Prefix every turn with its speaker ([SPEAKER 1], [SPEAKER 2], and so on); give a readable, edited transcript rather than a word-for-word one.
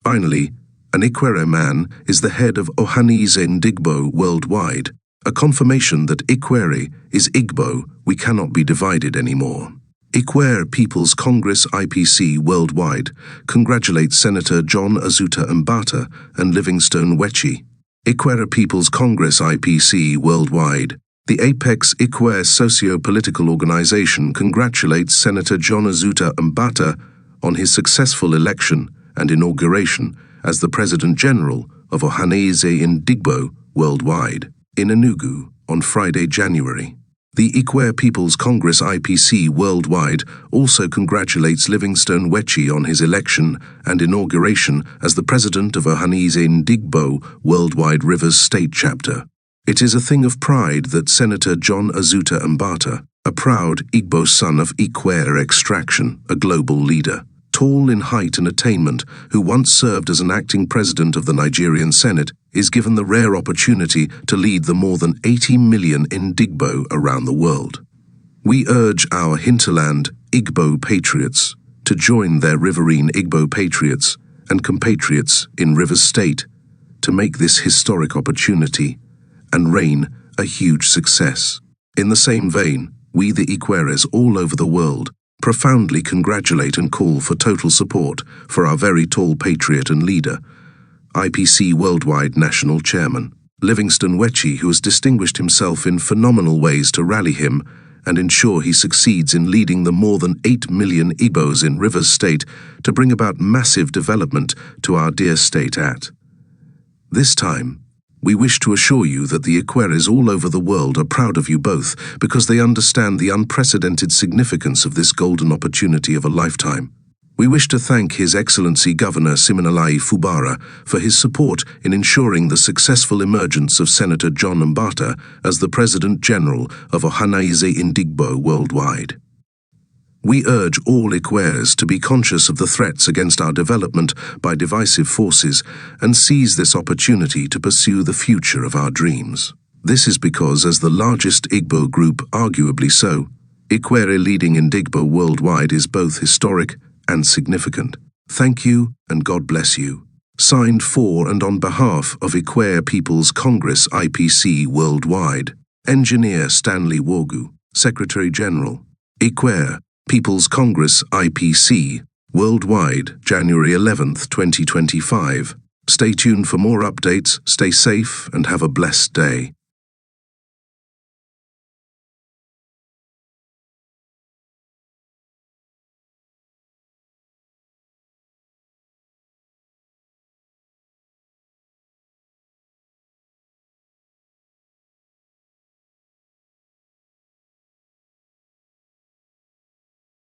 [SPEAKER 1] Finally, an Ikwerre man is the head of Ohanaeze ndigbo worldwide, a confirmation that Ikwerre is Igbo, we cannot be divided anymore. Ikwerre People's Congress IPC worldwide congratulates Senator John Azuta Mbata and Livingstone Wechi. Ikwerre People's Congress IPC worldwide, the apex Ikwerre socio-political organization congratulates Senator John Azuta Mbata on his successful election and inauguration as the President General of Ohanaeze ndigbo worldwide in Enugu on Friday, January. The Ikwerre People's Congress IPC worldwide also congratulates Livingstone Wechi on his election and inauguration as the President of Ohanaeze ndigbo worldwide Rivers State Chapter. It is a thing of pride that Senator John Azuta Mbata, a proud Igbo son of Ikwerre extraction, a global leader, tall in height and attainment, who once served as an acting president of the Nigerian Senate, is given the rare opportunity to lead the more than 80 million Ndigbo around the world. We urge our hinterland Igbo patriots to join their riverine Igbo patriots and compatriots in Rivers State to make this historic opportunity and reign a huge success. In the same vein, we the Ikwerres all over the world profoundly congratulate and call for total support for our very tall patriot and leader, IPC Worldwide National Chairman, Livingstone Wechi, who has distinguished himself in phenomenal ways to rally him and ensure he succeeds in leading the more than 8 million Igbos in Rivers State to bring about massive development to our dear state at. This time, we wish to assure you that the Ikwerres all over the world are proud of you both because they understand the unprecedented significance of this golden opportunity of a lifetime. We wish to thank His Excellency Governor Siminalayi Fubara for his support in ensuring the successful emergence of Senator John Mbata as the President General of Ohanaeze ndigbo worldwide. We urge all Ikwerres to be conscious of the threats against our development by divisive forces and seize this opportunity to pursue the future of our dreams. This is because, as the largest Igbo group, arguably so, Ikwerre leading Ndigbo worldwide is both historic and significant. Thank you and God bless you. Signed for and on behalf of Ikwerre People's Congress IPC worldwide, Engineer Stanley Wogu, Secretary General, Ikwerre People's Congress IPC worldwide, January 11th, 2025. Stay tuned for more updates, stay safe and have a blessed day.